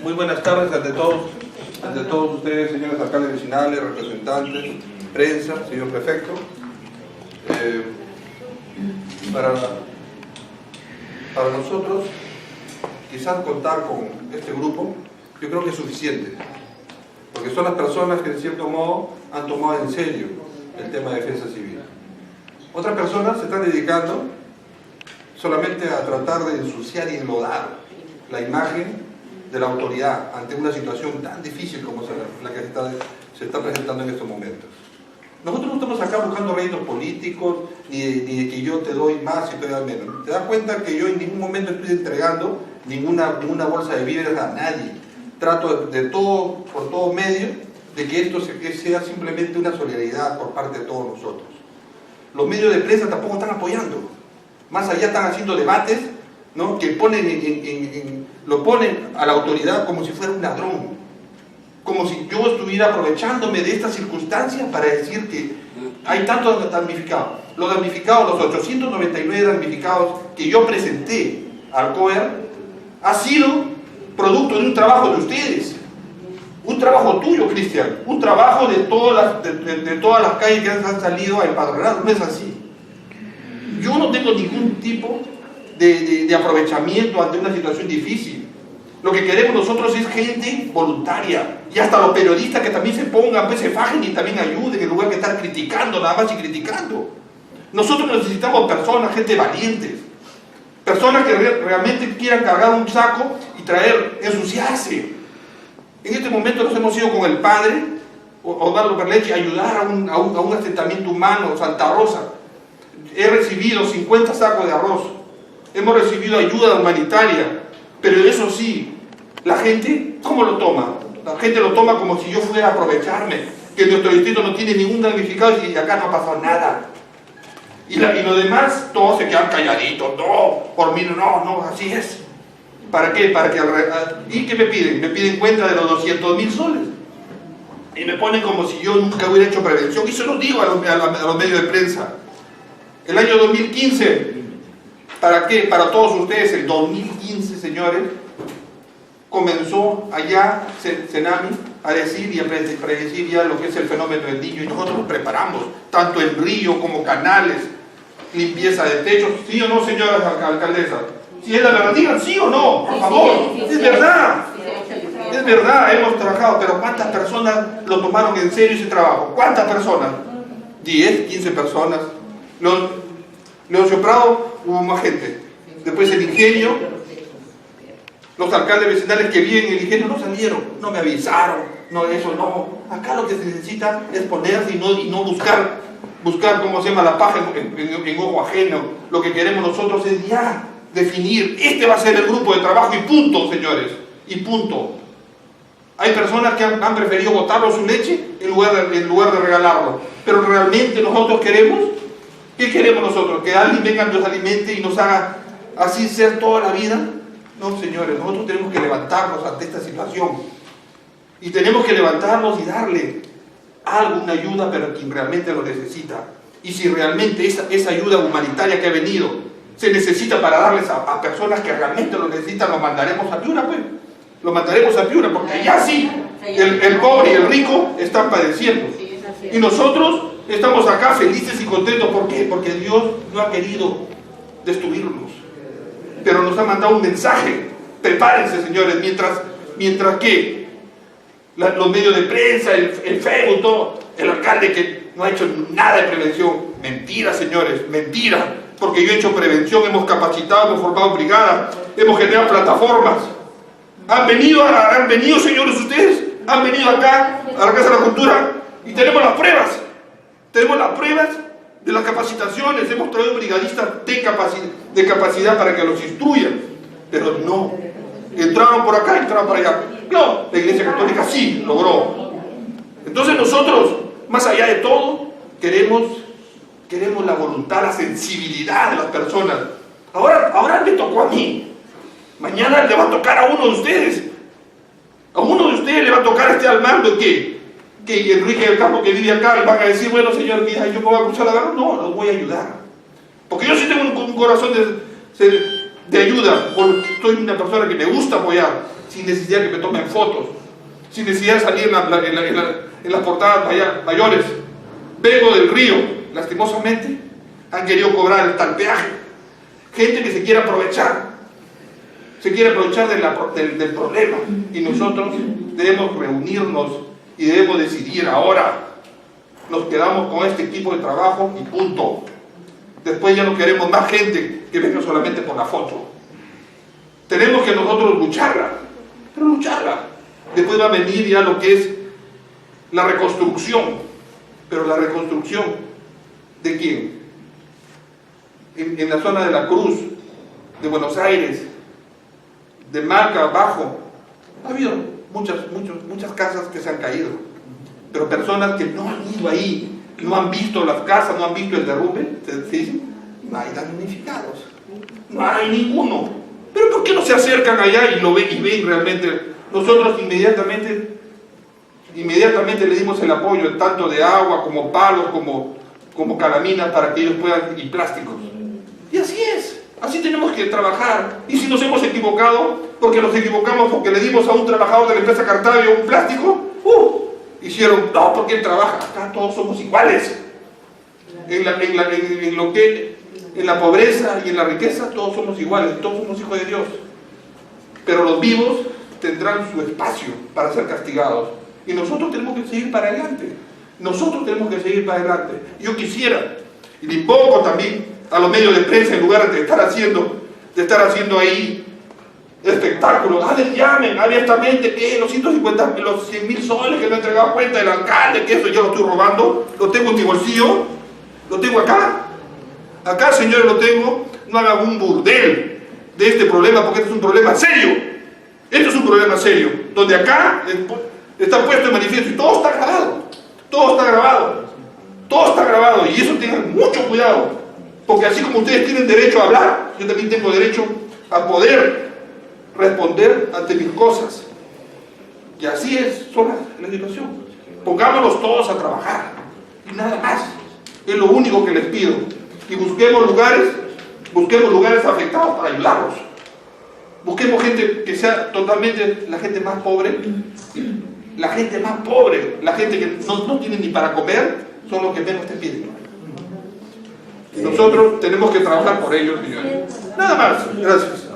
Muy buenas tardes ante todos ustedes, señores alcaldes vecinales, representantes, prensa, señor prefecto. Para nosotros, quizás contar con este grupo, yo creo que es suficiente, porque son las personas que, de cierto modo, han tomado en serio el tema de defensa civil. Otras personas se están dedicando solamente a tratar de ensuciar y enlodar la imagen de la autoridad ante una situación tan difícil como la que se está presentando en estos momentos. Nosotros no estamos acá buscando réditos políticos, ni de que yo te doy más y te doy menos. Te das cuenta que yo en ningún momento estoy entregando ninguna bolsa de víveres a nadie. Trato por todo medio, de que esto sea simplemente una solidaridad por parte de todos nosotros. Los medios de prensa tampoco están apoyando. Más allá están haciendo debates, ¿no?, que lo ponen a la autoridad como si fuera un ladrón, como si yo estuviera aprovechándome de esta circunstancia para decir que hay tantos damnificados. Los 899 damnificados que yo presenté al COER, ha sido producto de un trabajo de ustedes, un trabajo tuyo, Cristian, un trabajo de todas las calles que han salido a empadronar. No es así. Yo no tengo ningún tipo de aprovechamiento ante una situación difícil. Lo que queremos nosotros es gente voluntaria, y hasta los periodistas que también se pongan, pues se fajen y también ayuden, en lugar de estar criticando, nada más y criticando. Nosotros necesitamos personas, gente valientes, personas que realmente quieran cargar un saco y ensuciarse. En este momento nos hemos ido con el padre Osvaldo Perlechi a ayudar a un asentamiento humano, Santa Rosa. He recibido 50 sacos de arroz, hemos recibido ayuda humanitaria, pero eso sí, la gente, ¿cómo lo toma? La gente lo toma como si yo fuera a aprovecharme, que nuestro distrito no tiene ningún damnificado y acá no ha pasado nada. Y los demás, todos se quedan calladitos. No, por mí no, así es. ¿Para qué? ¿Y qué me piden? Me piden cuenta de los 200.000 soles. Y me ponen como si yo nunca hubiera hecho prevención. Y se lo digo a los medios de prensa. El año 2015, ¿para qué? Para todos ustedes, el 2015, señores, comenzó allá Senami a decir y a predecir ya lo que es el fenómeno del Niño, y nosotros nos preparamos, tanto en río como canales, limpieza de techos. ¿Sí o no, señora alcaldesa? Si es la verdad, digan sí o no, por favor. Es verdad, es verdad, hemos trabajado, pero ¿cuántas personas lo tomaron en serio ese trabajo? ¿Cuántas personas? 10, 15 personas. Leoncio Prado, hubo más gente. Después el ingenio, los alcaldes vecinales que viven en el ingenio no salieron, no me avisaron, no, eso no. Acá lo que se necesita es ponerse y no buscar cómo se llama la paja en ojo ajeno. Lo que queremos nosotros es ya definir, este va a ser el grupo de trabajo y punto, señores, y punto. Hay personas que han preferido botarlo su leche en lugar de regalarlo, pero realmente nosotros queremos. ¿Qué queremos nosotros? ¿Que alguien venga y nos alimente y nos haga así ser toda la vida? No, señores, nosotros tenemos que levantarnos ante esta situación. Y tenemos que levantarnos y darle algo, una ayuda, pero quien realmente lo necesita. Y si realmente esa ayuda humanitaria que ha venido se necesita para darles a personas que realmente lo necesitan, lo mandaremos a Piura, pues. Lo mandaremos a Piura, porque allá sí, el pobre y el rico están padeciendo. Y nosotros estamos acá felices y contentos. ¿Por qué? Porque Dios no ha querido destruirnos, pero nos ha mandado un mensaje. Prepárense, señores, mientras que los medios de prensa, el Facebook, todo, el alcalde que no ha hecho nada de prevención. Mentira, señores, mentira, porque yo he hecho prevención, hemos capacitado, hemos formado brigadas, hemos generado plataformas. Han venido, señores, ustedes, han venido acá a la Casa de la Cultura y tenemos las pruebas. Tenemos las pruebas de las capacitaciones, hemos traído brigadistas de capacidad para que los instruyan, pero no, entraron por acá, entraron por allá. No, la Iglesia Católica sí logró. Entonces nosotros, más allá de todo, queremos la voluntad, la sensibilidad de las personas. Ahora me tocó a mí, mañana le va a tocar a uno de ustedes. A uno de ustedes le va a tocar al mando que Enrique del Campo, que vive acá, le van a decir, bueno, señor, mira, yo me voy a cruzar la guerra. No, los voy a ayudar, porque yo sí tengo un corazón de ayuda, soy una persona que me gusta apoyar. sin necesidad que me tomen fotos, sin necesidad de salir en las portadas mayores. Vengo del río, lastimosamente, han querido cobrar el tal peaje. Gente que se quiere aprovechar del problema. Y nosotros debemos reunirnos y debemos decidir ahora. Nos quedamos con este equipo de trabajo y punto. Después ya no queremos más gente que venga solamente por la foto. Tenemos que nosotros lucharla, pero lucharla. Después va a venir ya lo que es la reconstrucción. Pero la reconstrucción, ¿de quién? En la zona de la Cruz, de Buenos Aires, de Marca, Bajo, ha habido muchas casas que se han caído. Pero personas que no han ido ahí, no han visto las casas, no han visto el derrumbe, se dicen, no hay damnificados, no hay ninguno. Pero ¿por qué no se acercan allá y lo ven y ven realmente? Nosotros inmediatamente le dimos el apoyo, tanto de agua, como palos, como calaminas, para que ellos puedan, y plásticos. Y así es, así tenemos que trabajar. Y si nos hemos equivocado, porque nos equivocamos porque le dimos a un trabajador de la empresa Cartavio un plástico, hicieron, no, porque él trabaja, acá todos somos iguales. En la pobreza y en la riqueza todos somos iguales, todos somos hijos de Dios. Pero los vivos tendrán su espacio para ser castigados. Y nosotros tenemos que seguir para adelante. Nosotros tenemos que seguir para adelante. Yo quisiera, y le invoco también a los medios de prensa, en lugar de estar haciendo ahí espectáculos, llamen abiertamente que los 100.000 soles que me ha entregado cuenta el alcalde, que eso yo lo estoy robando, lo tengo en mi bolsillo, lo tengo acá. Acá, señores, lo tengo. No hagan un burdel de este problema, porque este es un problema serio. Esto es un problema serio, donde acá está puesto en manifiesto y todo está grabado. Todo está grabado. Todo está grabado. Y eso tengan mucho cuidado. Porque así como ustedes tienen derecho a hablar, yo también tengo derecho a poder responder ante mis cosas. Y así es la situación. Pongámonos todos a trabajar. Y nada más. Es lo único que les pido. Y busquemos lugares afectados para ayudarlos. Busquemos gente que sea totalmente la gente más pobre. La gente más pobre, la gente que no tiene ni para comer, son los que menos te piden. Y nosotros tenemos que trabajar por ellos, señores. Nada más. Gracias.